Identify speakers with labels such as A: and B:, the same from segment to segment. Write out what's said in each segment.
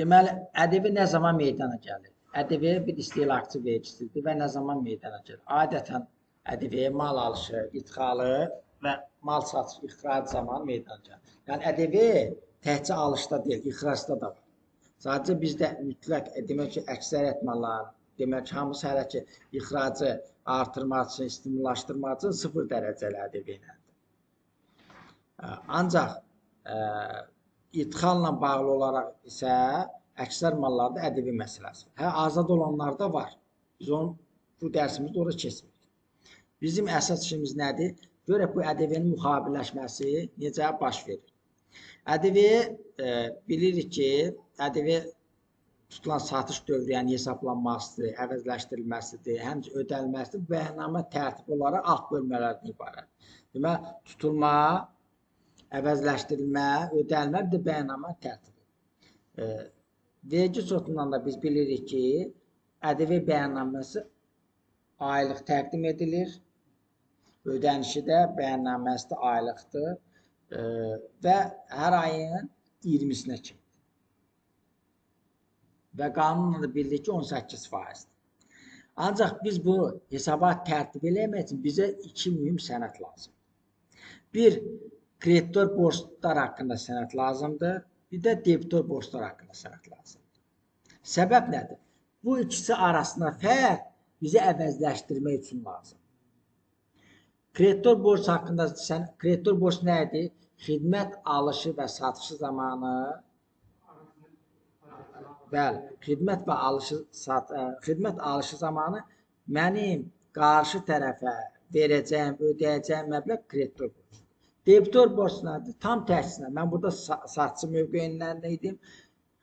A: Deməli, ƏDV nə zaman meydana gəlir? ƏDV bir istehlakçı vergisidir və nə zaman meydana gəlir? Adətən ƏDV mal alışı, idxalı və mal satışı, ixrac zamanı meydana gəlir. Yəni ƏDV təkcə alışda deyil, ixracda da var. Sadəcə bizdə mütləq, demək ki, əksəriyyət mallar, demək ki, hamısı hələ ki, ixracı artırmaq üçün, stimullaşdırmaq üçün 0 dərəcəli ƏDV ilə. Ancaq idxalla bağlı olaraq isə əksər mallarda ƏDV məsələsi var. Azad olanlarda var. Biz bu dərsimizdə orada keçmirik. Bizim əsas işimiz nədir? Görək bu ƏDV-nin müxabirləşməsi necə baş verir? ƏDV bilirik ki, ƏDV tutulan satış dövriyyənin hesablanmasıdır, əvəzləşdirilməsidir, həmçinin ödənilməsidir. Bəyannamə tərtib olaraq alt bölmələrdən ibarət. Deməli, tutulma, əvəzləşdirilmə, ödənilmə, bir də bəyannamə tərtibi. Vergi çoxundan da biz bilirik ki, ƏDV bəyannaməsi aylıq təqdim edilir, ödənişi də bəyannaməsi də aylıqdır və hər ayın 20-sinə kimi. Və qanunla da bilirik ki, 18%. Ancaq biz bu hesabat tərtib eləmək üçün bizə iki mühüm sənəd lazım. Bir, kreditor borclar haqqında sənəd lazımdır, bir də debitor borclar haqqında sənəd lazımdır. Səbəb nədir? Bu ikisi arasında fərq bizə əvəzləşdirmək üçün lazımdır. Kreditor borc haqqında, kreditor borc nədir? Xidmət alışı və satışı zamanı, bəli, xidmət alışı zamanı mənim qarşı tərəfə verəcəyim, ödəyəcəyim məbləğ kreditor borc. Debitor borc nədir? Tam tərsinə. Mən burada satıcı mövqeyindən idim.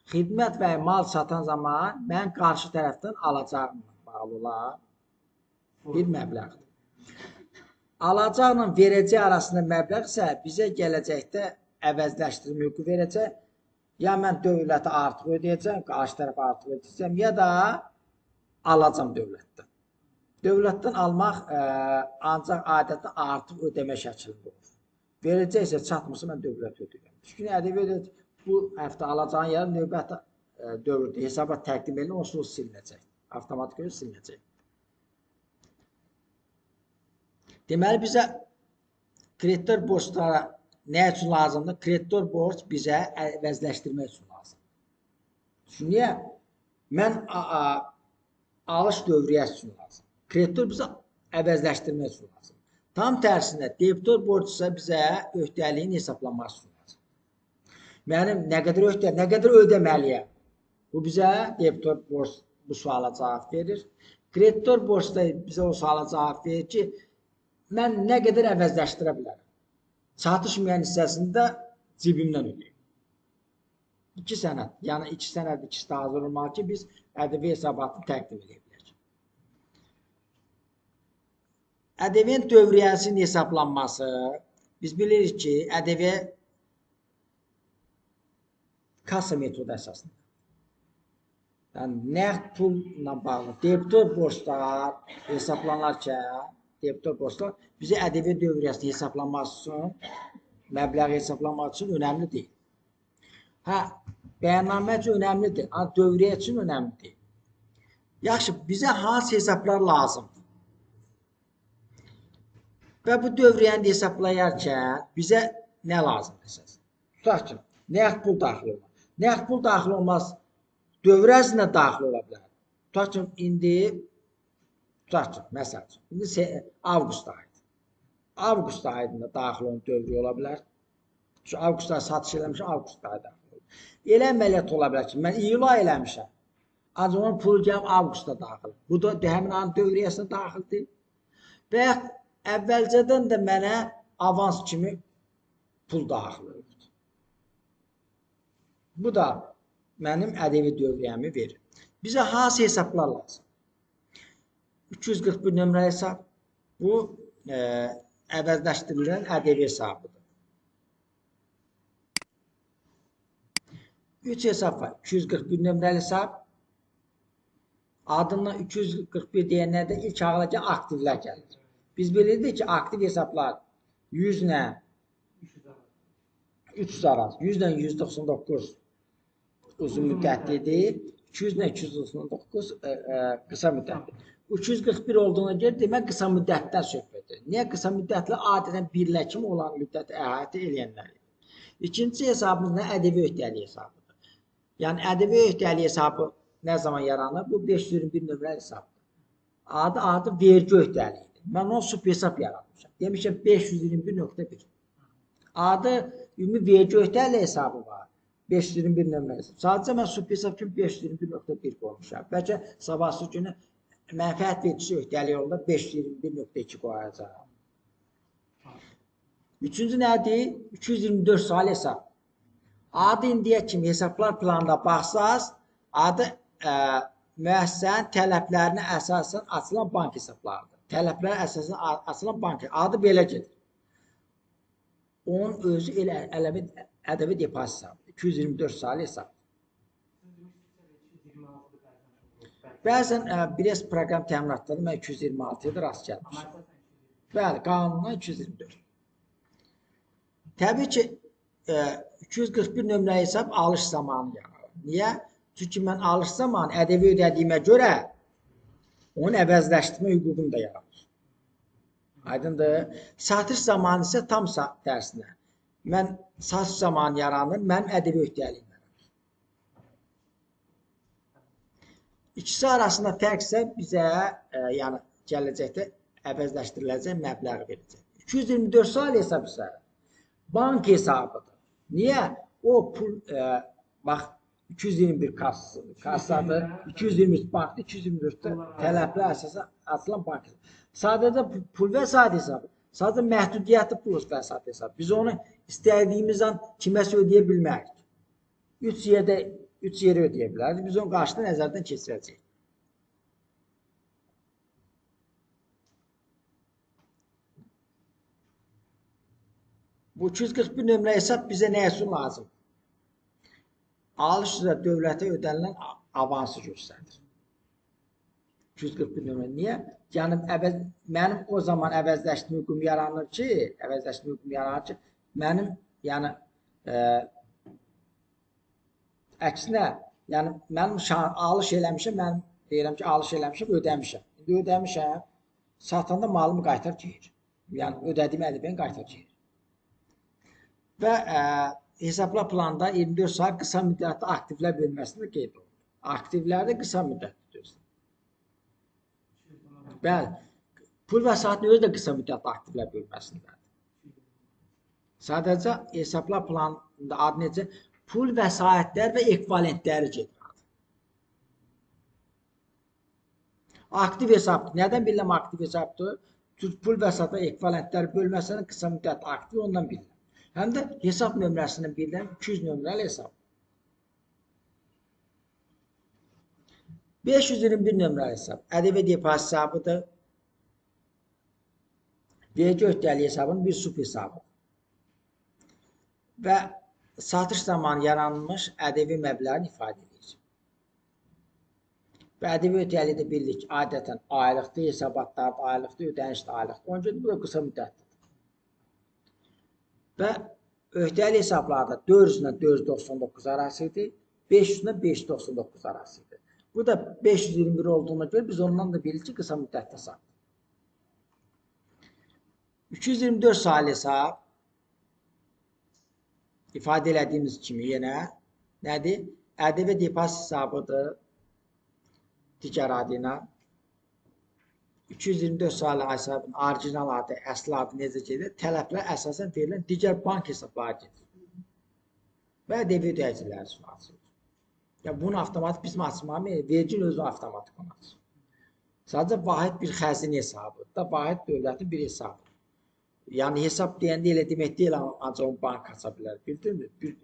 A: Xidmət və mal satan zaman mən qarşı tərəfdən alacağımla bağlı olan bir məbləğdir. Alacaqla verəcək arasında məbləğ isə bizə gələcəkdə əvəzləşdirmə hüququ verəcək. Ya mən dövlətə artıq ödəyəcəm, qarşı tərəfə artıq ödəyəcəm, ya da alacam dövlətdən. Dövlətdən almaq ancaq adətən artıq ödəmə şəklində olur. Verəcəksə çatmırsa mən dövlət ödəyirəm. Çünki ƏDV bu həftə alacağın yer növbəti dövrdə hesabat təqdim edilir, onsuz silinəcək. Avtomatik olaraq silinəcək. Deməli bizə kreditor borclara nə üçün lazımdır? Kreditor borc bizə əvəzləşdirmək üçün lazımdır. Çünki niyə? Mən alış dövriyyəsi üçün lazım. Kreditor bizə əvəzləşdirmək üçün lazım. Tam tərsinə, debitor borc isə bizə öhdəliyin hesablanması üçün lazım. Mənim nə qədər ödəməliyəm? Bu bizə debitor borc bu suala cavab verir. Kreditor borc da bizə o suala cavab verir ki, mən nə qədər əvəzləşdirə bilərəm? Çatışmayan hissəsində cibimdən ödəyim. İki sənəd, yəni iki sənəd ikisi də hazır olmalı ki, biz ƏDV hesabatını təqdim edə bilək. ƏDV-nin dövriyyəsinin hesablanması, biz bilirik ki, ƏDV kassa metodu əsasında. Yəni, nəqd pulla bağlı debitor borclar hesablanarkən, debitor borclar bizə ƏDV dövriyyəsini hesablanması üçün, məbləği hesablanmaq üçün önəmli deyil. Bəyannamə üçün önəmlidir, amma dövriyyə üçün önəmli deyil. Yaxşı, bizə hansı hesablar lazımdır? Və bu dövriyyəni hesablayarkən bizə nə lazımdır əsas? Tutaq ki, nəqd pul daxil olmaz. Nəqd pul daxil olmaz, dövr ərzində daxil ola bilər. Tutaq ki, indi məsəl üçün, indi avqust ayıdır. Avqust ayında daxil olan dövrü ola bilər. Çünki avqust ayı satış eləmişəm, avqust ayı daxil olur. Elə əməliyyat ola bilər ki, mən iyul ayı eləmişəm. Ancaq onun pulu gəlib avqustda daxil. Bu da həmin anın dövriyyəsinə daxildir. Və əvvəlcədən də mənə avans kimi pul daxil olur. Bu da mənim ƏDV dövriyyəmi verir. Bizə hansı hesablar lazım? 241 nömrə hesab, bu əvəzləşdirilən ƏDV hesabıdır. 3 hesab var. 241 nömrəli hesab. Adından 241 deyəndə də ilk ağla ki, aktivlər gəlir. Biz bilirdik ki, aktiv hesablar 100 ilə 300 arası, 100 ilə 199 uzun müddətlidir. 200 ilə 299 qısa müddətli. 341 olduğuna görə demək qısa müddətdən söhbətdir. Niyə qısa müddətli adətən birlə kimi olan müddəti əhatə edənlər? İkinci hesabımız nə? Ədəbi öhdəlik hesabıdır. Yəni ədəbi öhdəlik hesabı nə zaman yaranır? Bu 521 nömrəli hesabdır. Adı vergi öhdəliyidir. Mən onu super hesab yaratmışam. Demişəm 521.1. Adı ümumi vergi öhdəlik hesabı var. 521 nömrəli hesab. Sadəcə mən super hesab kimi 521.1 qoymuşam. Bəlkə sabahsı günü mənfəət vergisi öhdəliyi yolunda 521.2 qoyacağım. Üçüncü nədir? 224 saylı hesab. Adı indiyə kimi hesablar planında baxsaz, adı müəssisənin tələblərinə əsasən açılan bank hesablarıdır. Tələblərə əsasən açılan bank hesabı. Adı belə gedir. Onun özü elə ədəbi depozit hesabıdır. 224 saylı hesab. Bəzən biraz proqram təminatları mən 226-ya rast gəlmişim. Bəli, qanunla 224. Təbii ki, 241 nömrəli hesab alış zamanı yaranır. Niyə? Çünki mən alış zamanı ədəbi ödədiyimə görə onun əvəzləşdirmə hüququm da yaranır. Aydındır. Satış zamanı isə tam tərsinə. Mən satış zamanı yaranır, mənim ədəbi öhdəliyim yaranır. İkisi arasında fərq isə bizə yəni gələcəkdə əvəzləşdiriləcək məbləği verəcək. 224 saylı hesab isə bank hesabıdır. Niyə? O pul, bax, 221 kassadır, 223 bankdır, 224-də tələblər əsasən açılan bank hesabı. Sadəcə pul vəsait hesabı, sadəcə məhdudiyyətli pul vəsait hesabı. Biz onu istədiyimiz an kiməsə ödəyə bilmərik. 3 yerə ödəyə bilərik. Biz onu qarşıda nəzərdən keçirəcəyik. Bu 241 nömrə hesab bizə nə üçün lazım? Alış üzrə dövlətə ödənilən avansı göstərir. 241 nömrə. Niyə? Yəni, mənim o zaman əvəzləşdirmə hüququm yaranır ki, mənim, yəni, əksinə, yəni, mənim alış eləmişəm, mən deyirəm ki, alış eləmişəm, ödəmişəm. İndi ödəmişəm, satanda malımı qaytar geyir. Yəni, ödədiyim ədəbiyyən qaytar geyir. Və hesablar planda 24 saat qısa müddətli aktivlər bölməsində qeyd olunur. Aktivləri qısa müddətlidir. Bəli, pul vəsaitinin özü də qısa müddətli aktivlər bölməsindədir. Sadəcə hesablar planında adı necə? Pul vəsaitlər və ekvivalentləri gedir. Aktiv hesabdır. Nədən bilirəm aktiv hesabdır? Pul vəsait və ekvivalentlər bölməsinin qısa müddətli aktiv ondan bilirəm. Həm də hesab nömrəsinin bilirəm 200 nömrəli hesab. 521 nömrəli hesab. Ədəbi depozit hesabıdır. Vergi öhdəliyi hesabının bir sub hesabıdır. Və satış zamanı yaranmış ədəbi məbləğini ifadə edir. Və ədəbi öhdəliyi də bildik ki, adətən aylıqlı hesabatlarda, aylıqlı ödənişdə aylıqlı. Onun üçün bu da qısa müddətlidir. Və öhdəlik hesablarda 400 ilə 499 arasıdır, 500 ilə 599 arasıdır. Bu da 521 olduğuna görə biz ondan da bilirik ki, qısa müddətli hesabdır. 224 saylı hesab ifadə elədiyimiz kimi yenə nədir? Ədəbi depozit hesabıdır. Digər adı ilə 224 saylı hesabın orijinal adı, əsl adı necə gedir? Tələblər əsasən verilən digər bank hesabları gedir. Və ədəbi ödəyiciləri üçün açılır. Ya bunu avtomatik bizim açmamız, verginin özü avtomatik onu açır. Sadəcə vahid bir xəzinə hesabı da vahid dövlətin bir hesabı. Yəni hesab deyəndə elə demək deyil, ancaq onu bank aça bilər. Bildinmi? Bir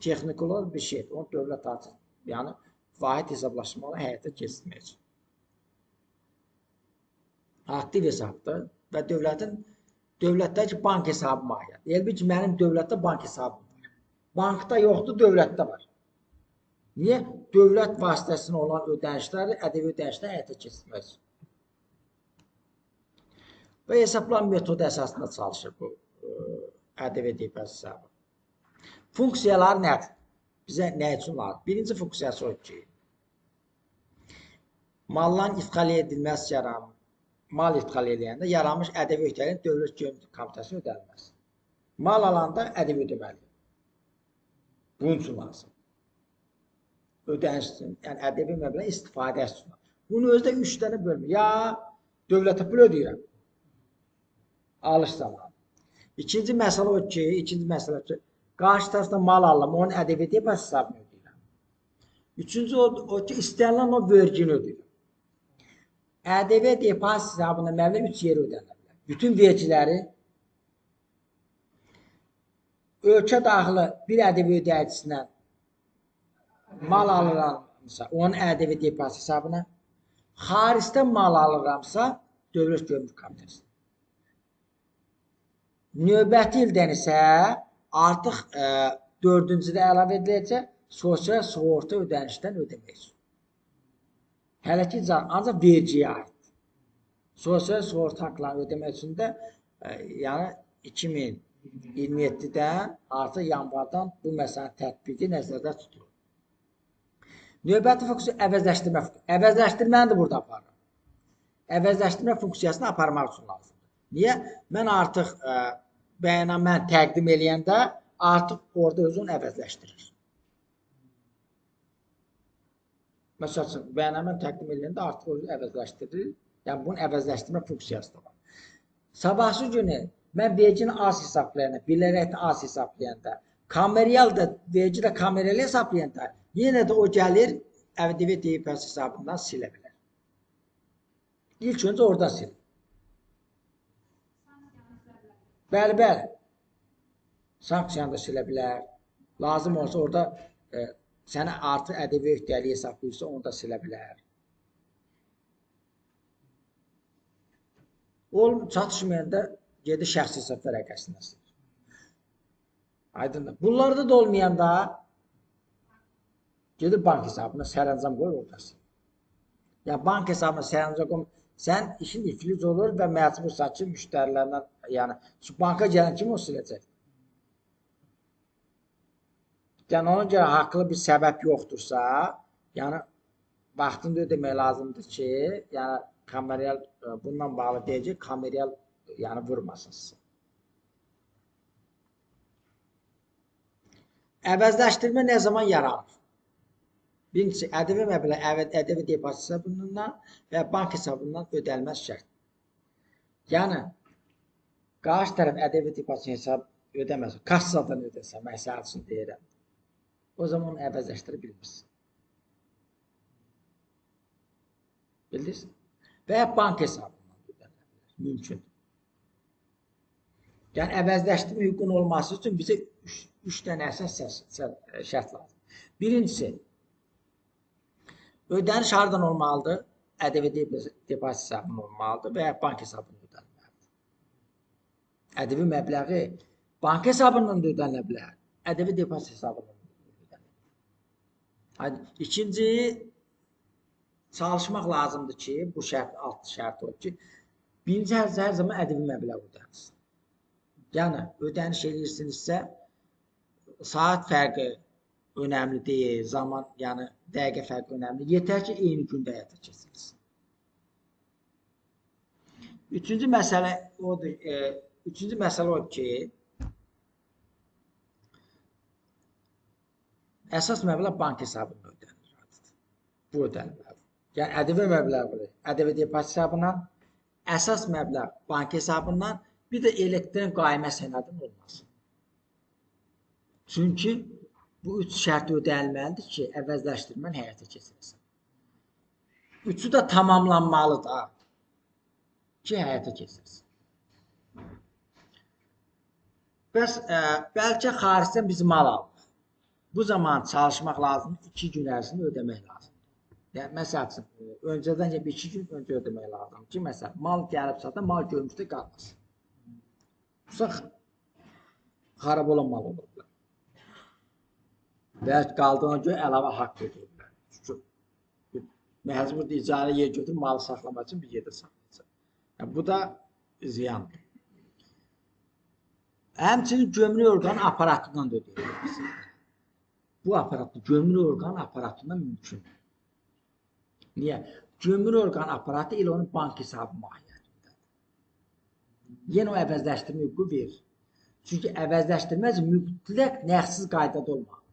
A: texnik olaraq bir şeydir. Onu dövlət açır. Yəni vahid hesablaşmaları həyata keçirmək üçün. Aktiv hesabdır və dövlətdəki bank hesabı mahiyyət. Elbə ki, mənim dövlətdə bank hesabım var. Bankda yoxdur, dövlətdə var. Niyə? Dövlət vasitəsilə olan ödənişləri, ədəbi ödənişləri həyata keçirmək üçün. Və hesablan metodu əsasında çalışır bu ədəbi depozit hesabı. Funksiyalar nədir? bizə nə üçün lazım? Birinci funksiyası o ki, malların idxal edilməz yaranır. Mal idxal edəndə yaranmış ədəbi öhdəliyin dövlət geometrik komitəsinə ödənilməz. Mal alanda ədəbi ödəməli. Bunun üçün lazım. Ödəniş üçün, yəni ədəbi məbləğ istifadə üçün. Bunu özdə 3 dənə bölmür. Ya dövlətə pul ödəyirəm. Alış zamanı. İkinci məsələ o ki, qarşı tərəfdə mal alıram, onun ədəbi depozit hesabını ödəyirəm. Üçüncü o ki, istənilən o vergini ödəyirəm. ƏDV depozit hesabına məbləğ 3 yeri ödənirlər. Bütün vergiləri ölkə daxili bir ƏDV ödəyicisindən mal alıramsa, onun ƏDV depozit hesabına, xaricdən mal alıramsa, dövlət gömrük komitəsi. Növbəti ildən isə artıq 4-cüdə əlavə ediləcək sosial sığorta ödənişdən ödəmək üçün. Hələ ki, ancaq vergiyə aid. Sosial sığorta haqlarını ödəmək üçün də yəni 2027-dən artıq yanvardan bu məsələnin tətbiqi nəzərdə tutulur. Növbəti funksiya əvəzləşdirmə funksiyası. Əvəzləşdirməni də burada aparır. Əvəzləşdirmə funksiyasını aparmaq üçün lazımdır. Niyə? Mən artıq bəyannaməni təqdim eləyəndə artıq orada özünü əvəzləşdirir. Məsəl üçün, bəyannaməni təqdim eləyəndə artıq özünü əvəzləşdirir. Yəni, bunun əvəzləşdirmə funksiyası da var. Sabahsı günü mən vergini az hesablayanda, bilərəkdə az hesablayanda, kameriyal da, vergi də kameriyal hesablayanda, yenə də o gəlir, ƏDV depozit hesabından silə bilər. İlk öncə oradan silir. Bəli, bəli. Sanksiyanı da silə bilər. Lazım olsa orada sənə artıq ƏDV öhdəliyi hesablayırsa, onu da silə bilər. Çatışmayanda gedir şəxsi hesab vərəqəsində silir. Aydındır. Bunlarda da olmayanda gedir bank hesabına sərəncam qoyur orada silir. Yəni bank hesabına sərəncam qoyur, sən işin iflic olur və məcbursan ki, müştərilərlə, yəni banka gələn kimi o siləcək. Yəni ona görə haqlı bir səbəb yoxdursa, yəni vaxtında ödəmək lazımdır ki, yəni kameriyal bundan bağlı deyəcək, kameriyal yəni vurmasın sizə. Əvəzləşdirmə nə zaman yaranır? Birincisi, ƏDV məbləği ƏDV depozit hesabından və bank hesabından ödəlməz şərt. Yəni, qarşı tərəf ƏDV depozit hesab ödəməz, kassadan ödəsə, məsəl üçün deyirəm. O zaman onu əvəzləşdirə bilmirsin. Bildiniz? Və ya bank hesabından ödəmək mümkündür. Yəni, əvəzləşdirmə hüququn olması üçün bizə 3 dənə əsas şərt lazım. Birincisi, ödəniş haradan olmalıdır? ƏDV depozit hesabından olmalıdır və ya bank hesabından ödənilməlidir. ƏDV məbləği bank hesabından da ödənilə bilər, ƏDV depozit hesabından da ödənilir. İkinci, çalışmaq lazımdır ki, bu şərt, alt şərt olur ki, birinci hər zaman ƏDV məbləği ödənilsin. Yəni, ödəniş edirsinizsə, saat fərqi önəmli deyil, zaman, yəni dəqiqə fərqi önəmli. Yetər ki, eyni gündə həyata keçirilsin. Üçüncü məsələ odur ki, əsas məbləğ bank hesabından ödənilir. Bu ödənilməlidir. Yəni, ƏDV məbləği, ƏDV depozit hesabından, əsas məbləğ bank hesabından, bir də elektron qaymə sənədinin olması. Çünki bu 3 şərt ödənilməlidir ki, əvəzləşdirmən həyata keçirilsin. Üçü də tamamlanmalıdır ki, həyata keçirilsin. Bəs, bəlkə xaricdən biz mal alırıq. Bu zaman çalışmaq lazımdır, 2 gün ərzində ödəmək lazımdır. Yəni, məsəl üçün, öncədən 2 gün öncə ödəmək lazımdır ki, məsələn, mal gəlib çatda, mal görmüşdə qalmasın. Yoxsa xarab olan mal olur. Və qaldığına görə əlavə haqq ödəyirlər. Çünki məcburdur icarə yer götürüb malı saxlamaq üçün bir yerdə saxlayacaq. Yəni, bu da ziyandır. Həmçinin gömrük orqanı aparatından da ödəyirlər. bu aparatı gömrük orqan aparatından mümkündür. Niyə? Gömrük orqan aparatı ilə onun bank hesabı mahiyyətindədir. Yenə o əvəzləşdirmə hüququ verir. Çünki əvəzləşdirməz mütləq nəğsiz qaydada olmalıdır.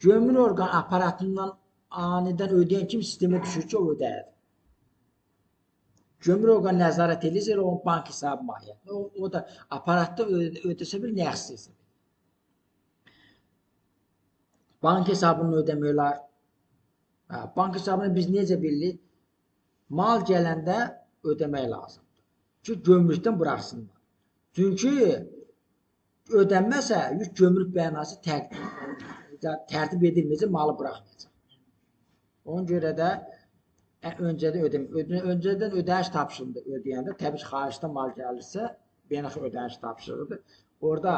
A: Gömrük orqan aparatından anidən ödəyən kim sistemə düşür ki, o ödəyir. Gömrük orqan nəzarət edirsə, onun bank hesabı mahiyyətində. O da aparatda ödəsə bir nəğsiz hesab. Bank hesabını ödəmək olar. Bank hesabını biz necə bilirik? Mal gələndə ödəmək lazımdır. Ki, gömrükdən buraxsınlar. Çünki ödənməsə, yük gömrük bəyanatı tərtib edilməyəcək, malı buraxmayacaq. Ona görə də öncədən ödəniş tapşırıldı ödəyəndə, təbii ki, xaricdən mal gəlirsə, beynəlxalq ödəniş tapşırıldı. Orada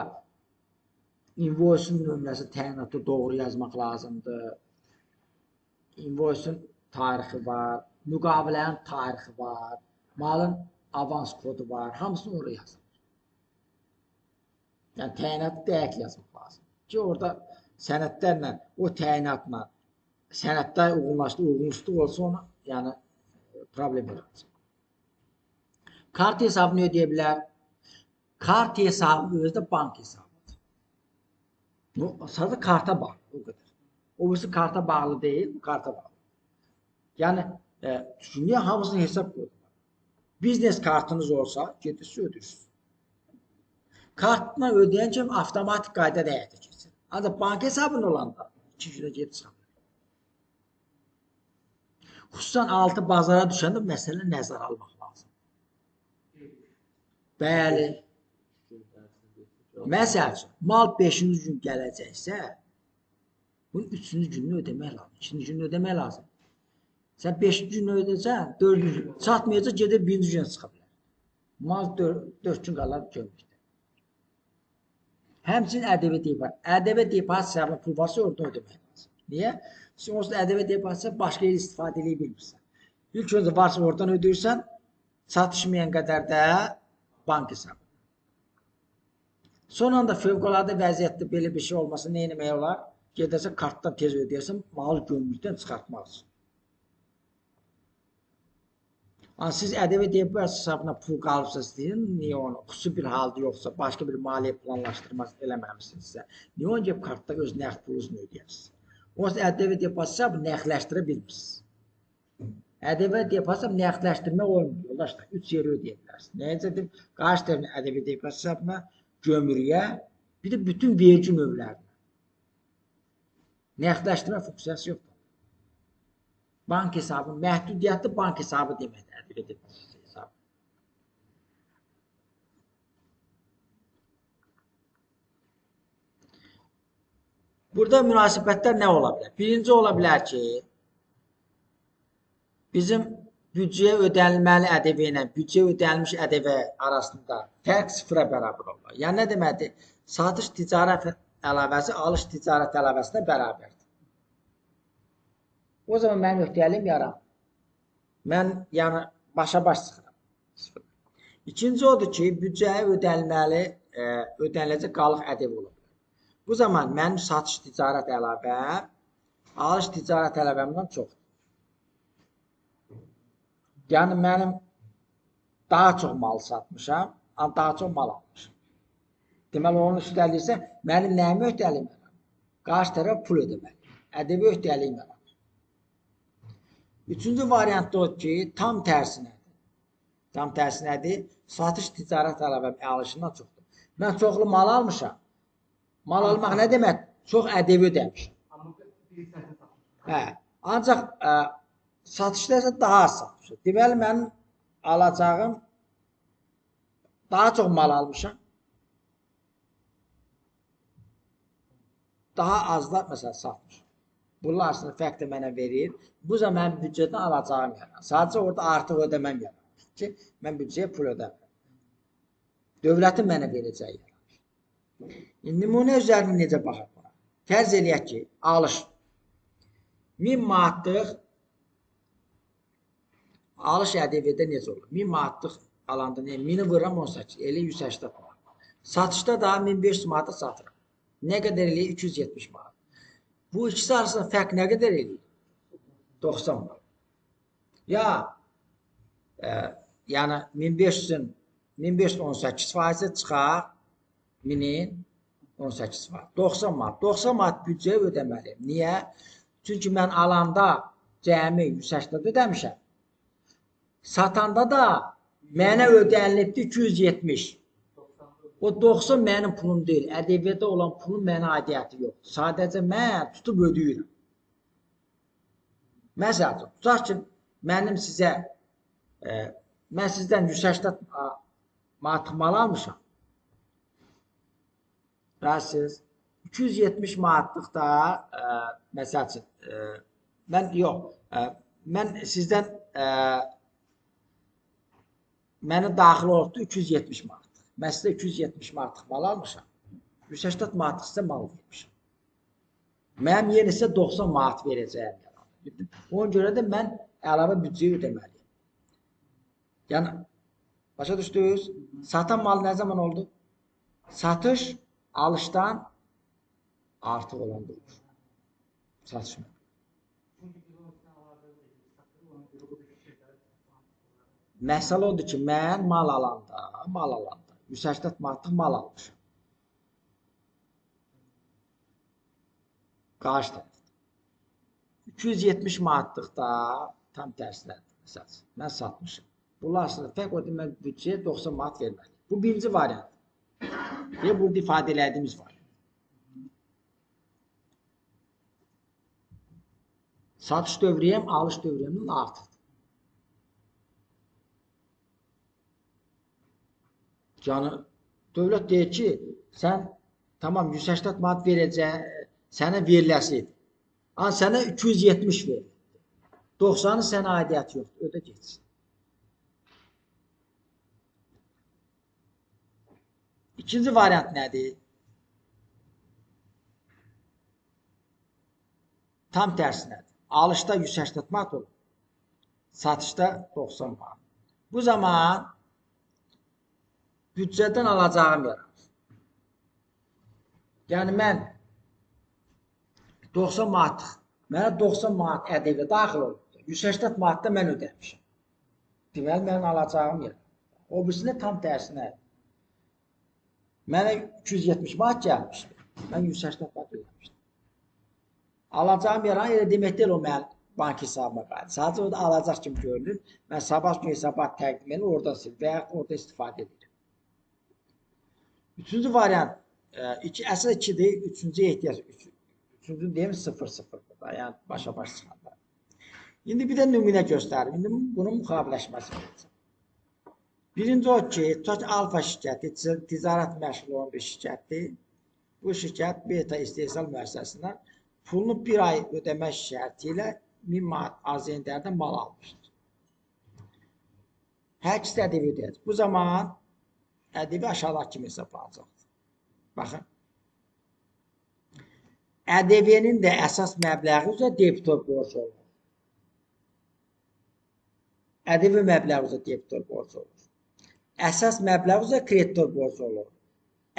A: invoisin nömrəsi təyinatı doğru yazmaq lazımdır. İnvoisin tarixi var, müqavilənin tarixi var, malın avans kodu var, hamısını oraya yazılır. Yəni, təyinatı dəqiq yazmaq lazım. Ki, orada sənədlərlə, o təyinatla sənədlər uyğunlaşdı olsa ona, yəni, problem yaratacaq. Kart hesabını ödeyə bilər. Kart hesabı özdə bank hesabıdır. Sadəcə karta bağlı, o qədər. O birisi karta bağlı deyil, bu karta bağlı. Yəni, niyə hamısının hesab kodu var? Biznes kartınız olsa, gedirsiniz, ödürsünüz. Kartla ödəyən kimi avtomatik qaydada həyata keçir. Ancaq bank hesabının olanda 2 günə gedib çıxar. Xüsusən altı bazara düşəndə məsələ nəzərə almaq lazım. Bəli. Məsəl üçün, mal 5-ci gün gələcəksə, bunun 3-cü gününü ödəmək lazım, 2-ci gününü ödəmək lazım. Sən 5-ci gününü ödəyəcəksən, 4-cü gün çatmayacaq, gedib 1-ci günə çıxa bilər. Mal 4 gün qalar gömrükdə. Həmçinin ƏDV deyibə. ƏDV depozisiyanın pul varsa orada ödəmək lazım. Niyə? Sən onsuz ƏDV depozisiya başqa yer istifadə edə bilmirsən. İlk öncə varsa oradan ödəyirsən, çatışmayan qədər də bank hesabı. Son anda fövqəladə vəziyyətdə belə bir şey olmasa nə etmək olar? Gedəsən kartdan tez ödəyəsən, malı gömrükdən çıxartmaq üçün. Siz ƏDV depozisiya hesabına pul qalıbsınız deyin, niyə onu? Xüsusi bir halda yoxsa, başqa bir maliyyə planlaşdırması eləməmişsinizsə, niyə onu gəlib kartda öz nəqd pulunuzunu ödəyərsiniz? Onsuz ƏDV depozisiya nəqdləşdirə bilmirsiniz. ƏDV depozisiya nəqdləşdirmək olmuyor, yoldaşlar. 3 yeri ödəyə bilərsiniz. Nəyəcə deyim? Qarşı tərəfin ƏDV depozisiyasına, gömrüyə, bir də bütün vergi növlərinə. Nəqdləşdirmə funksiyası yoxdur. Bank hesabı, məhdudiyyətli bank hesabı deməkdir, ƏDV depozisiya hesabı. Burada münasibətlər nə ola bilər? Birinci ola bilər ki, bizim büdcəyə ödənilməli ƏDV ilə büdcəyə ödənilmiş ƏDV arasında fərq sıfıra bərabər olur. Yəni, nə deməkdir? Satış ticarət əlavəsi alış ticarət əlavəsinə bərabərdir. O zaman mənim öhdəliyim yaram. Mən, yəni, başa-baş sıxıram. İkinci odur ki, büdcəyə ödəniləcək qalıq ƏDV olur. Bu zaman mənim satış ticarət əlavəm, alış ticarət əlavəmdən çoxdur. Yəni, mənim daha çox mal satmışam, amma daha çox mal almışam. Deməli, onun üstəliyirsə, mənim nəyimi öhdəliyim yaram? Qarşı tərəf pul ödəməli. ƏDV öhdəliyim yaram. Üçüncü variantda o ki, tam tərsinədir. Tam tərsinədir, satış ticarət əlavəm alışından çoxdur. Mən çoxlu mal almışam. Mal almaq nə demək? Çox ƏDV ödəmişəm. Ancaq satışda isə daha az satmışam. Deməli, mənim alacağım daha çox mal almışam. Daha az da məsələn satmışam. Bunlar arasında fərq də mənə verir. Bu zaman mənim büdcədən alacağım yarar. Sadəcə orada artıq ödəməm yarar ki, mən büdcəyə pul ödəmirəm. Dövlətin mənə verəcəyi yarar. Nümunə üzərində necə baxaq buna? Fərz eləyək ki, alış 1000 manatlıq alış ƏDV-də necə olur? 1000 manatlıq alanda 1000-i vururam 18, elə 180 manat. Satışda da 1500 manata satıram. Nə qədər eləyir? 270 manat. Bu ikisi arasında fərq nə qədər edir? 90 manat. Ya yəni 1500-ün 1518% çıxar, 1000-in 18%. 90 manat. 90 manat büdcəyə ödəməliyim. Niyə? Çünki mən alanda cəmi 180 ödəmişəm. Satanda da mənə ödənilibdi 270. O 90 mənim pulum deyil. ƏDV-də olan pulun mənə aidiyyəti yoxdur. Sadəcə mən tutub ödəyirəm. Məsələn, tutaq ki, mən sizdən 180 manat mal almışam. Rəsiz 270 manatlıq da məsəl üçün mən sizdən mənə daxil olubdu 270 manat. Mən sizə 270 manatlıq mal almışam. 180 manatlıq sizə mal vermişəm. Mənim yerinə sizə 90 manat verəcəyəm. Ona görə də mən əlavə büdcəyə ödəməliyim. Yəni, başa düşdünüz? Satan mal nə zaman oldu? Satış alışdan artıq olanda olur. Satış mı? Məsələ odur ki, mən mal alanda 180 manatlıq mal almışam. Qarşı tərəfdə. 270 manatlıq da tam tərsinədir. Məsələn, mən satmışam. Bunlar aslında fərq odur, mən büdcəyə 90 manat verməliyim. Bu birinci variant. Və burada ifadə elədiyimiz variant. Satış dövriyyəm, alış dövriyyəmdən artıqdır. Yəni, dövlət deyir ki, sən tamam 180 manat verəcək, sənə veriləsidir. Amma sənə 270 verir. 90-ın sənə aidiyyəti yoxdur, ödə geçsin. İkinci variant nədir? Tam tərsinədir. Alışda 180 manat olur. Satışda 90 manat. Bu zaman büdcədən alacağım yaranır. Yəni mən 90 manatlıq, mənə 90 manat ƏDV daxil olubdur. 180 manat da mən ödəmişəm. Deməli, mənim alacağım yaranır. O birisində tam tərsinədir. Mənə 270 manat gəlmişdir. Mən 180 manat ödəmişdim. Alacağım yaran elə demək deyil o mənim bank hesabıma qayıdır. Sadəcə o da alacaq kimi görünür. Mən sabah gün hesabat təqdim edir, oradan sil və ya orada istifadə edir. Üçüncü variant, əsas 2-dir, üçüncü ehtiyac, üçüncü deyim 0-0-dır da, yəni başa-baş çıxanda. İndi bir də nümunə göstərim, indi bunun müqaviləşməsi olacaq. Birinci o ki, tutaq ki, Alfa şirkəti, ticarət məşğul olan bir şirkətdir. Bu şirkət beta istehsal müəssisəsindən pulunu bir ay ödəmək şərti ilə 1000 manat AZN-lərdən mal almışdır. Hər ikisi də ƏDV ödəyəcək. Bu zaman ƏDV aşağıdakı kimi hesablanacaqdır. Baxın. ƏDV-nin də əsas məbləği üzrə debitor borcu olur. ƏDV məbləği üzrə debitor borcu olur. Əsas məbləği üzrə kreditor borcu olur.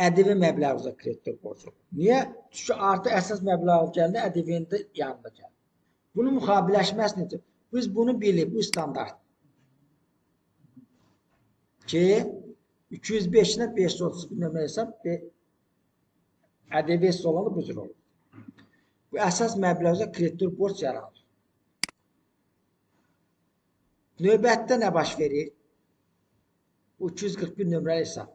A: ƏDV məbləği üzrə kreditor borcu olur. Niyə? Çünki artıq əsas məbləği gəndə ƏDV-nin də yanında gəlir. Bunun müqaviləşməsi necə? Biz bunu bilib, bu standart. Ki 205-nə 531 nömrə hesab ƏDV-siz olanı bu cür olur. Bu əsas məbləğə kreditor borc yaranır. Növbətdə nə baş verir? Bu 241 nömrəli hesab.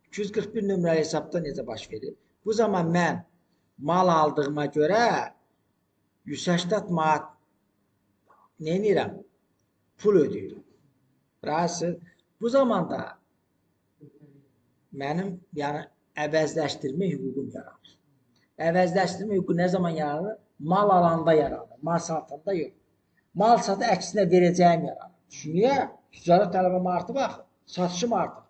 A: 241 nömrəli hesabda necə baş verir? Bu zaman mən mal aldığıma görə 180 manat nə edirəm? Pul ödəyirəm. Rəsi. Bu zamanda mənim əvəzləşdirmə hüququm yaranır. Əvəzləşdirmə hüququ nə zaman yaranır? Mal alanda yaranır, mal satanda yox. Mal satı əksinə verəcəyim yaranır. Niyə? Ticarət tələbim artıb axı, satışım artıb.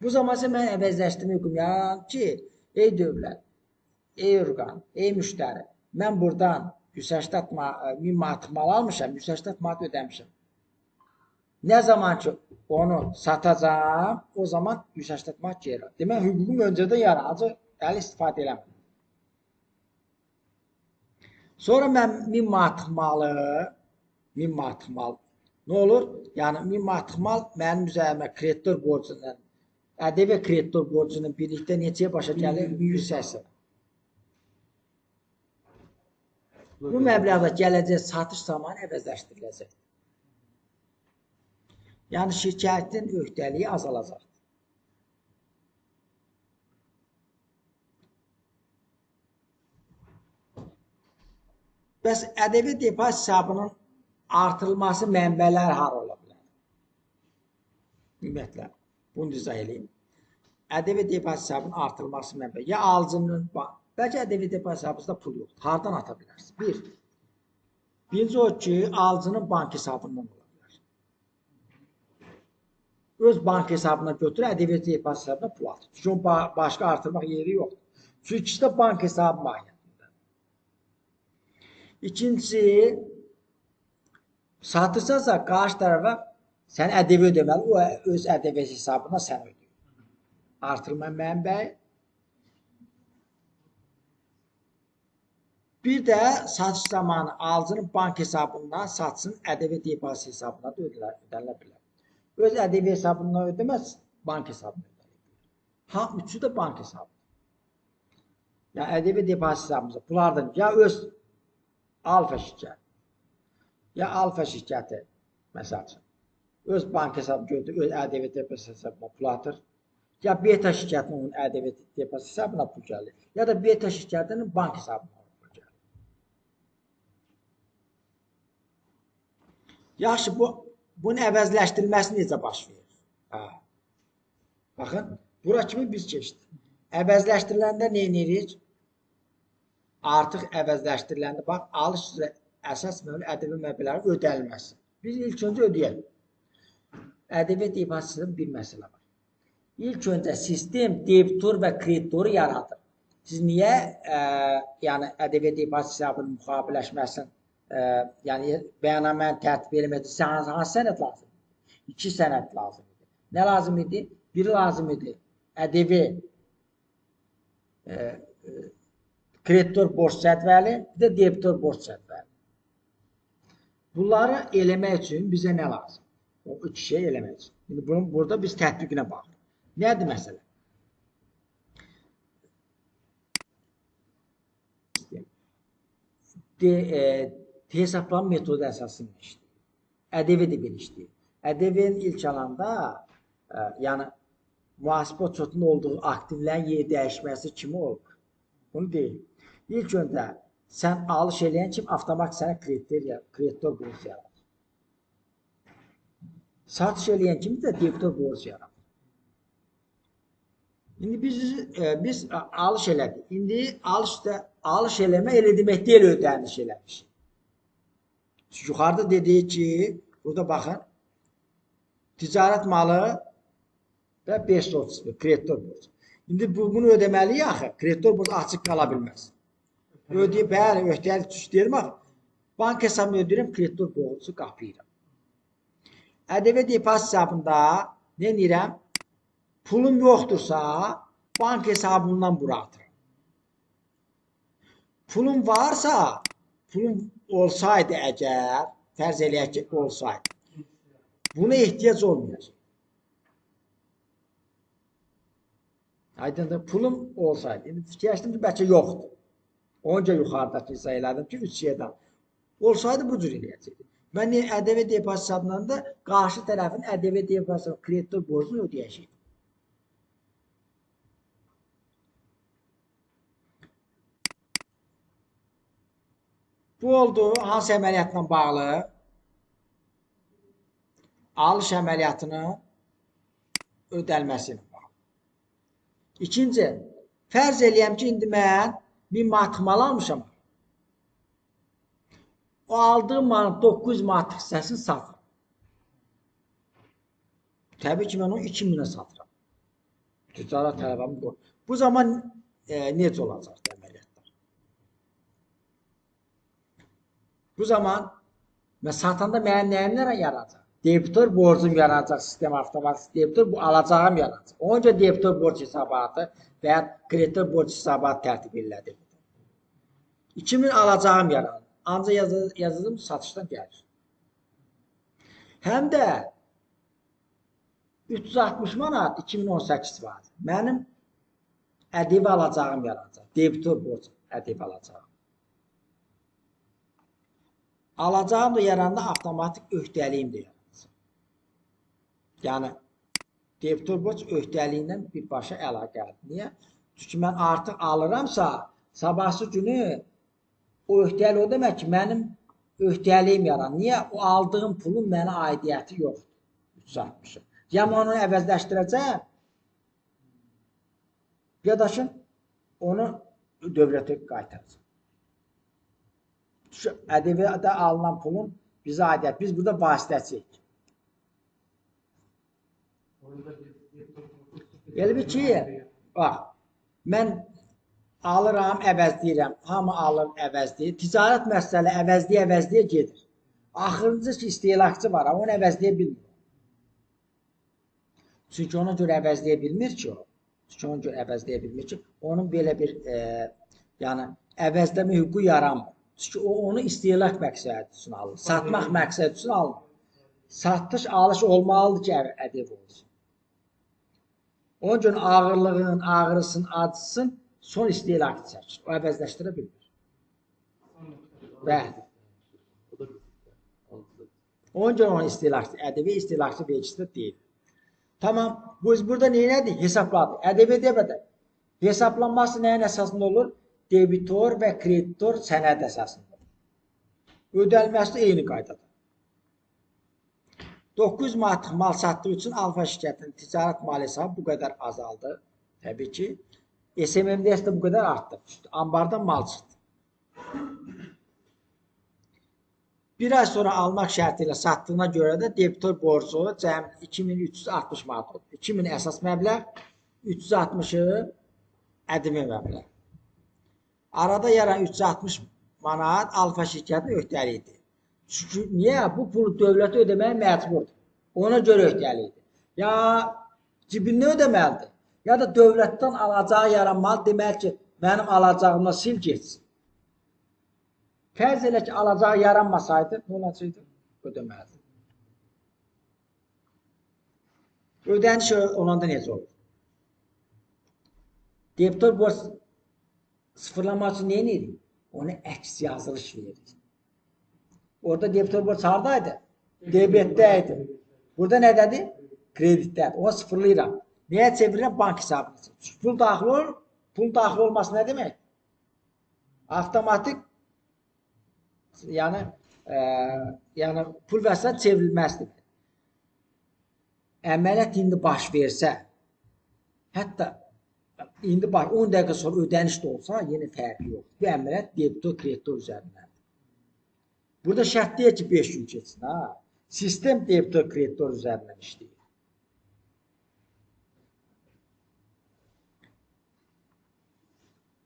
A: Bu zaman mən əvəzləşdirmə hüququm yaranır ki, ey dövlət, ey orqan, ey müştəri, mən buradan 180 manat mal almışam, 180 manat ödəmişəm. Nə zaman ki onu satacağım, o zaman 180 manat geri. Demək, hüququm öncədən yaranacaq, əli istifadə eləməm. Sonra mən 1000 manatlıq malı, 1000 manatlıq mal nə olur? Yəni 1000 manatlıq mal mənim üzərimə kreditor borcundan, ƏDV kreditor borcunun birlikdə neçəyə başa gəlir? 1180. Bu məbləğdə gələcək satış zamanı əvəzləşdiriləcək. Yəni şirkətin öhdəliyi azalacaq. Bəs ƏDV depozit hesabının artırılması mənbələr har ola bilər? Ümumiyyətlə, bunu izah edeyim. ƏDV depozit hesabının artırılması mənbələri. Ya alıcının, bəlkə ƏDV depozit hesabınızda pul yoxdur. Hardan ata bilərsiniz? Birinci o ki, alıcının bank hesabından ola bilər. Öz bank hesabına götür, ƏDV depozit hesabına pul atır. Çünki onun başqa artırmaq yeri yoxdur. Çünki ikisi də bank hesabı mahiyyətində. İkincisi, satırsansa qarşı tərəfə sən ƏDV ödəməli, o öz ƏDV hesabına sən ödəyir. Artırma mənbəyi. Bir də satış zamanı alıcının bank hesabından satsın ƏDV depozit hesabına da ödənilə bilər. Öz ƏDV hesabından ödəməz, bank hesabına ödənilir. Üçü də bank hesabı. Yəni ƏDV depozit hesabımızda bunlardan ya öz alfa şirkəti, ya alfa şirkəti, məsəl üçün, öz bank hesabı götürür, öz ƏDV depozit hesabına pul atır, ya beta şirkətinin onun ƏDV depozit hesabına pul gəlir, ya da beta şirkətinin bank hesabına pul gəlir. Yaxşı, bunun əvəzləşdirilməsi necə baş verir? Baxın, bura kimi biz keçdik. Əvəzləşdiriləndə nə edirik? Artıq əvəzləşdiriləndə, bax, alış üzrə əsas ƏDV məbləğinin ödənilməsi. Biz ilk öncə ödəyəlim. ƏDV depozitinin bir məsələ var. İlk öncə sistem debitor və kreditoru yaradır. Siz niyə yəni ƏDV depozit hesabının müxabiləşməsini, yəni bəyannamənin tərtib eləmədi? Hansı sənəd lazım? 2 sənəd lazım idi. Nə lazım idi? Biri lazım idi. ƏDV kreditor borc cədvəli, bir də debitor borc cədvəli. Bunları eləmək üçün bizə nə lazım? O 3 şey eləmək üçün. İndi bunun burada biz tətbiqinə baxırıq. Nədir məsələ? Hesablama metodu əsasında işləyir. ƏDV də bir işləyir. ƏDV-nin ilk alanda, yəni mühasibə otçotun olduğu aktivlərin yer dəyişməsi kimi olur. Bunu deyil. İlk öncə sən alış eləyən kimi avtomatik sənə kreditor borc yaradır. Satış eləyən kimi də debitor borc yaradır. İndi biz alış elədik. İndi alış eləmə elə demək deyil, ödəniş eləmişik. Yuxarıda dedik ki, burada baxın, ticarət malı və 531 kreditor borcu. İndi bunu ödəməliyik axı. Kreditor borcu açıq qala bilməz. Ödəyib, bəli, öhdəlik tuş deyirəm axı. Bank hesabını ödəyirəm, kreditor borcu qapıyıram. ƏDV depozit hesabında nə edirəm? Pulum yoxdursa, bank hesabından buraxıram. Pulum varsa, pulum olsaydı əgər, fərz eləyək ki, olsaydı, buna ehtiyac olmayacaq. Aydındır, pulum olsaydı. İndi fikirləşdim ki, bəlkə yoxdur. Onca yuxarıdakı izah elədim ki, 3 şeydən. Olsaydı bu cür eləyəcəkdir. Mən ƏDV depozit hesabından da qarşı tərəfin ƏDV depozit kreditor borcunu ödəyəcək. Bu oldu hansı əməliyyatla bağlı? Alış əməliyyatının ödəlməsinə bağlı. İkinci, fərz eləyəm ki, indi mən 1000 manatlıq mal almışam. O aldığım malın 900 manatlıq hissəsini satıram. Təbii ki, mən onu 2000-ə satıram. Ticarət tələbəmi bu. Bu zaman necə olacaq əməliyyatlar? Bu zaman mən satanda mənim nəyimlə yaranacaq? Debitor borcum yaranacaq, sistem avtomatik debitor, bu alacağım yaranacaq. Onca debitor borc hesabatı və ya kreditor borc hesabatı tərtib elədi. 2000 alacağım yaranır. Ancaq yazılım satışdan gəlir. Həm də 360 manat 2018 var. Mənim ƏDV alacağım yaranacaq. Debitor borc ƏDV alacağım. Alacağım da yaranda avtomatik öhdəliyim də yaranacaq. Yəni debitor borc öhdəliyindən birbaşa əlaqəlidir. Niyə? Çünki mən artıq alıramsa, sabahsı günü o öhdəli o demək ki, mənim öhdəliyim yaranır. Niyə? O aldığım pulun mənə aidiyyəti yoxdur. 360. Ya onu əvəzləşdirəcəm, ya da ki, onu dövlətə qaytaracaq. ƏDV-də alınan pulun bizə aidiyyət. Biz burada vasitəçiyik. Elə bir ki, bax, mən alıram, əvəzləyirəm. Hamı alır, əvəzləyir. Ticarət məsələ əvəzləyə gedir. Axırıncı ki, istehlakçı var, onu əvəzləyə bilmir. Çünki ona görə əvəzləyə bilmir ki, onun belə bir yəni əvəzləmə hüququ yaranmır. Çünki o onu istehlak məqsədi üçün alır, satmaq məqsədi üçün alır. Satış, alış olmalıdır ki, ƏDV olsun. Onun üçün ağırlığın, ağrısın, acısın son istehlakçı çəkir. O əvəzləşdirə bilmir. Bəli. Onun üçün onun istehlakçı, ƏDV istehlakçı vergisi deyil. Tamam, biz burada neylədik? Hesabladık. ƏDV demədə. Hesablanması nəyin əsasında olur? Debitor və kreditor sənəd əsasında olur. Ödəlməsi də eyni qaydada. 900 manatlıq mal satdığı üçün Alfa şirkətinin ticarət mal hesabı bu qədər azaldı. Təbii ki, SMMDS də bu qədər artdı. Ambardan mal çıxdı. Bir ay sonra almaq şərti ilə satdığına görə də debitor borcu cəmi 2360 manat oldu. 2000 əsas məbləğ, 360-ı ƏDV məbləğ. Arada yaran 360 manat Alfa şirkətinin öhdəliydi. Çünki niyə? Bu pulu dövlətə ödəməyə məcburdur. Ona görə öhdəliydi. Ya cibindən ödəməlidir, ya da dövlətdən alacağı yaranmalı demək ki, mənim alacağımla sil geçsin. Fərz elə ki, alacağı yaranmasaydı, nə olacaqdı? Ödəməlidir. Ödəniş olanda necə olur? Debitor borc sıfırlamaq üçün nə edir? Onu əks yazılış verir. Orada debitor borc haradaydı? Debetdəydi. Burada nədədir? Kreditdədir. Onu sıfırlayıram. Nəyə çevirirəm? Bank hesabına çevirir. Pul daxil olur. Pul daxil olması nə demək? Avtomatik yəni pul vəsat çevrilməzdir. Əməliyyat indi baş versə, hətta indi 10 dəqiqə sonra ödəniş də olsa, yenə fərqi yoxdur. Bu əməliyyat debitor, kreditor üzərindən. Burada şərt deyil ki, 5 gün keçsin. Sistem debitor, kreditor üzərindən işləyir.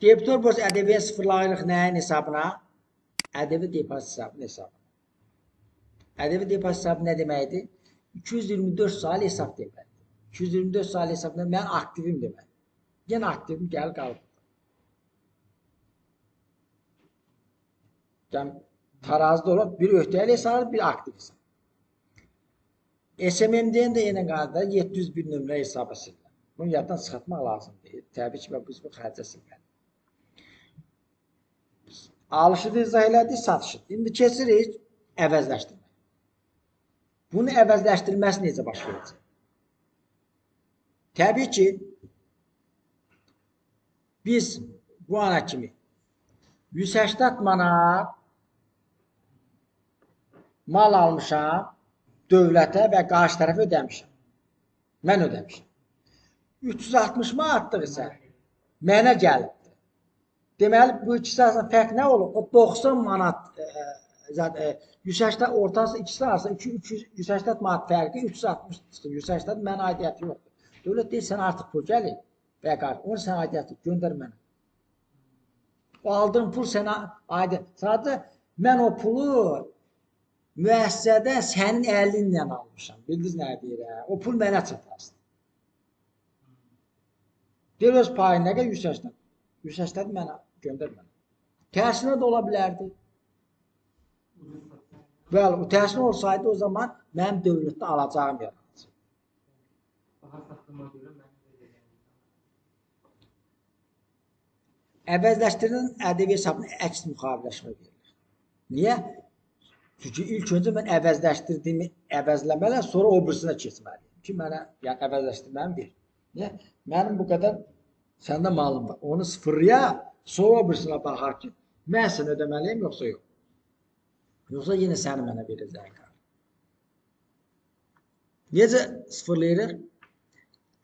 A: Debitor borc ƏDV sıfırlayırıq nəyin hesabına? ƏDV depozit hesabının hesabına. ƏDV depozit hesabı nə deməkdir? 224 saylı hesab deməkdir. 224 saylı hesabında mən aktivim deməkdir. Yenə aktivim gəl qalıb. Yəni, tarazda olur, bir öhdəli hesabı, bir aktiv hesab. SMMD-nin də yenə qaydada 701 nömrə hesaba silir. Bunu yaddan çıxartmaq lazım deyil. Təbii ki, biz bu xərcə silməlidir. Alışı da izah elədik, satışı. İndi keçirik əvəzləşdirmə. Bunu əvəzləşdirməsi necə baş verəcək? Təbii ki, biz bu ana kimi 180 manat mal almışam dövlətə və qarşı tərəfə ödəmişəm. Mən ödəmişəm. 360 manatlıq isə mənə gəlibdir. Deməli, bu ikisi arasında fərq nə olur? O 90 manat 180 ortası ikisi arasında 180 manat fərqi 360 çıxır. 180 mənə aidiyyəti yoxdur. Dövlət deyir, sən artıq pul gəlir və qarşı. Onu sən aidiyyəti göndər mənə. O aldığın pul sənə aidiyyət. Sadəcə mən o pulu müəssisədə sənin əlinlə almışam. Bildiniz nə deyir? O pul mənə çatarsın. Deyir, öz payın nə qədər 180. 180 mənə göndər mənə. Tərsinə də ola bilərdi. Bəli, o tərsinə olsaydı o zaman mənim dövlətdə alacağım yaranacaq. Əvəzləşdirilən ədəbi hesabına əks müqaviləşmə verilir. Niyə? Çünki ilk öncə mən əvəzləşdirdiyimi əvəzləmələ, sonra o birisinə keçməliyim. Ki, mənə yəni, əvəzləşdirməni ver. Niyə? Mənim bu qədər səndə malım var. Onu sıfırlaya, sonra o birisinə baxar ki, mən sənə ödəməliyim, yoxsa yox. Yoxsa yenə səni mənə verəcək. Necə sıfırlayırıq?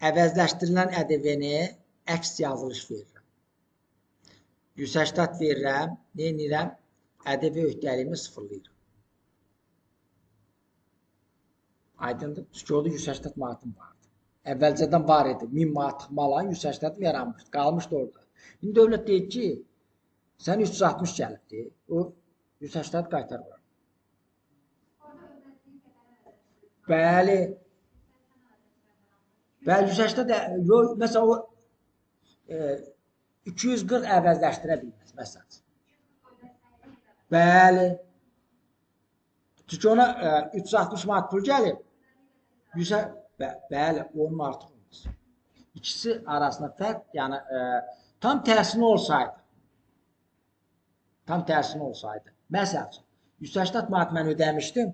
A: Əvəzləşdirilən ədəbini əks yazılış verirəm. 180 verirəm, nə edirəm? Ədəbi öhdəliyimi sıfırlayırım. Aydındır. Çünki orada 180 manatım vardı. Əvvəlcədən var idi. 1000 manatlıq malın 180 yaranmışdı. Qalmışdı orada. İndi dövlət deyir ki, sən 360 gəlibdir. O 180 qaytar var. Bəli. Bəli, 180 yox, məsələn o 240 əvəzləşdirə bilməz, məsələn. Bəli. Çünki ona 360 manat pul gəlir. Bəli, onun artıq olmaz. İkisi arasında fərq, yəni tam tərsini olsaydı, məsələn, 180 manat mən ödəmişdim,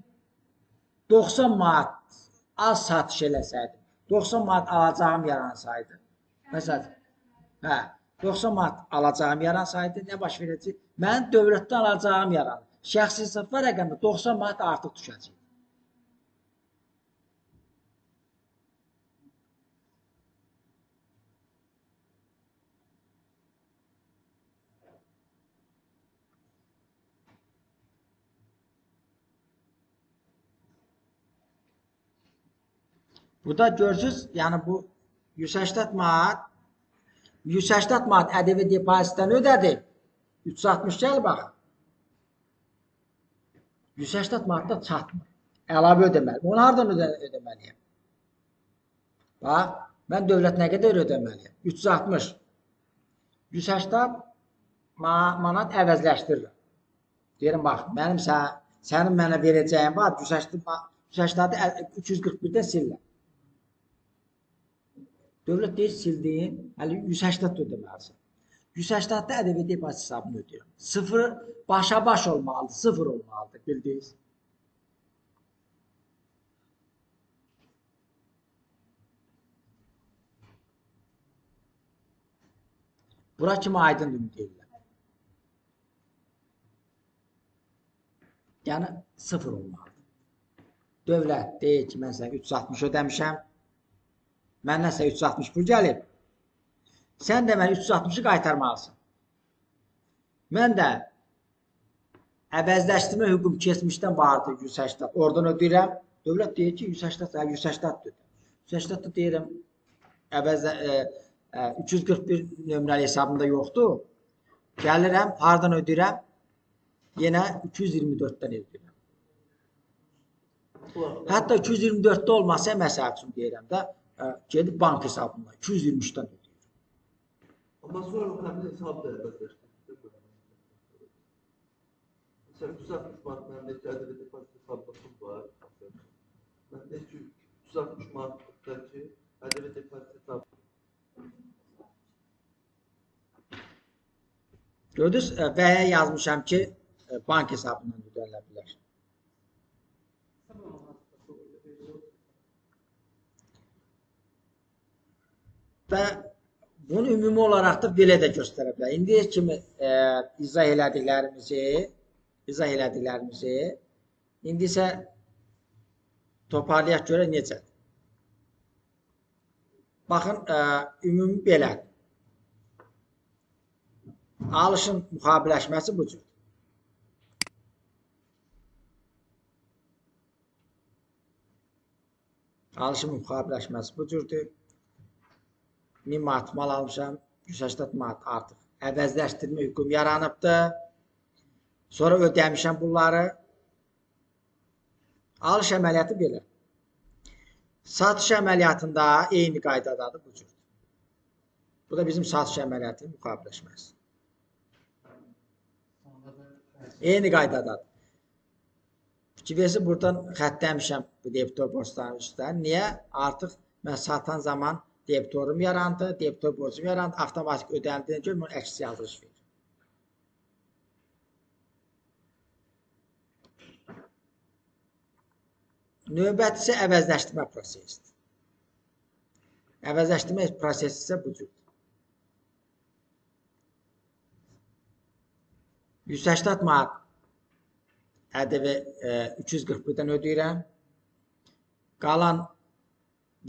A: 90 manat az satış eləsəydim, 90 manat alacağım yaransaydı, məsələn, 90 manat alacağım yaransaydı, nə baş verəcək? Mən dövlətdən alacağım yaranır. Şəxsi hesabda rəqəmdə 90 manat artıq düşəcək. Burada görürsünüz, yəni bu 180 manat ədəbi depozitdən ödədi. 360 gəl bax. 180 manat da çatmır. Əlavə ödəməli. Onu hardan ödəməliyəm? Bax, mən dövlət nə qədər ödəməliyəm? 360. 180 manat əvəzləşdirirəm. Deyirəm, bax, mənim sənin mənə verəcəyim var, 180-də 341-dən sillər. Dövlət deyir, sildiyin, hələ 180 ödəməlisin. 180-də ədəbi depozit hesabını ödəyirəm. Sıfır başa baş olmalıdır, sıfır olmalıdır, bildiniz. Bura kimi aydındır deyirlər. Yəni, sıfır olmalıdır. Dövlət deyir ki, mən sənə 360 ödəmişəm, məndən sənə 360 pul gəlib. Sən də mənə 360-ı qaytarmalısın. Mən də əvəzləşdirmə hüququm keçmişdən vardı 180. Oradan ödəyirəm. Dövlət deyir ki, 180 ödəyir. 180 deyirəm, 341 nömrəli hesabında yoxdur. Gəlirəm, hardan ödəyirəm? Yenə 224-dən ödəyirəm. Hətta 224-də olmasa, məsəl üçün deyirəm də, gedib bank hesabından 223-dən ödəyir.
B: Ama sonra o kendi hesabı da əvəzləşdirir. Mesela 360 manat məndəki ədəbi depozit hesabı var. Məndəki 360 manatlıqdakı ədəbi depozit hesabı.
A: Gördünüz, bəyə yazmışam ki, bank hesabından ödənilə bilər. Və bunu ümumi olaraq da belə də göstərə bilər. İndiyə kimi izah elədiklərimizi, indi isə toparlayaq görə necədir? Baxın, ümumi belədir. Alışın müqabiləşməsi bu cür. Alışın müqabiləşməsi bu cürdür. 1000 manat mal almışam, 180 manat artıq əvəzləşdirmə hüququm yaranıbdır. Sonra ödəmişəm bunları. Alış əməliyyatı belə. Satış əməliyyatında eyni qaydadadır bu cür. Bu da bizim satış əməliyyatının müqabiləşməsi. Eyni qaydadadır. Fikirversə buradan xəttləmişəm bu debitor borclarının üstdən. Niyə? Artıq mən satan zaman debitorum yarandı, debitor borcum yarandı, avtomatik ödəndiyinə görə bunu əks yazılış verir. Növbəti isə əvəzləşdirmə prosesidir. Əvəzləşdirmə prosesi isə bu cürdür. 180 manat ƏDV 341-dən ödəyirəm. Qalan,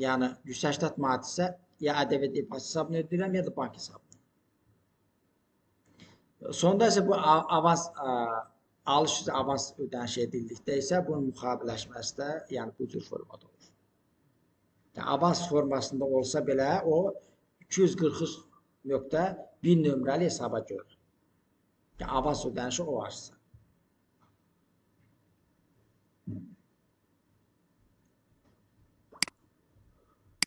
A: yəni 180 manat isə ya ƏDV depozit hesabını ödəyirəm, ya da bank hesabını. Sonda isə bu avans, alış üzrə avans ödəniş edildikdə isə bunun müqaviləşməsi də yəni bu cür formada olur. Yəni, avans formasında olsa belə o 243.1 nömrəli hesaba görür. Yəni, avans ödənişi o varsa.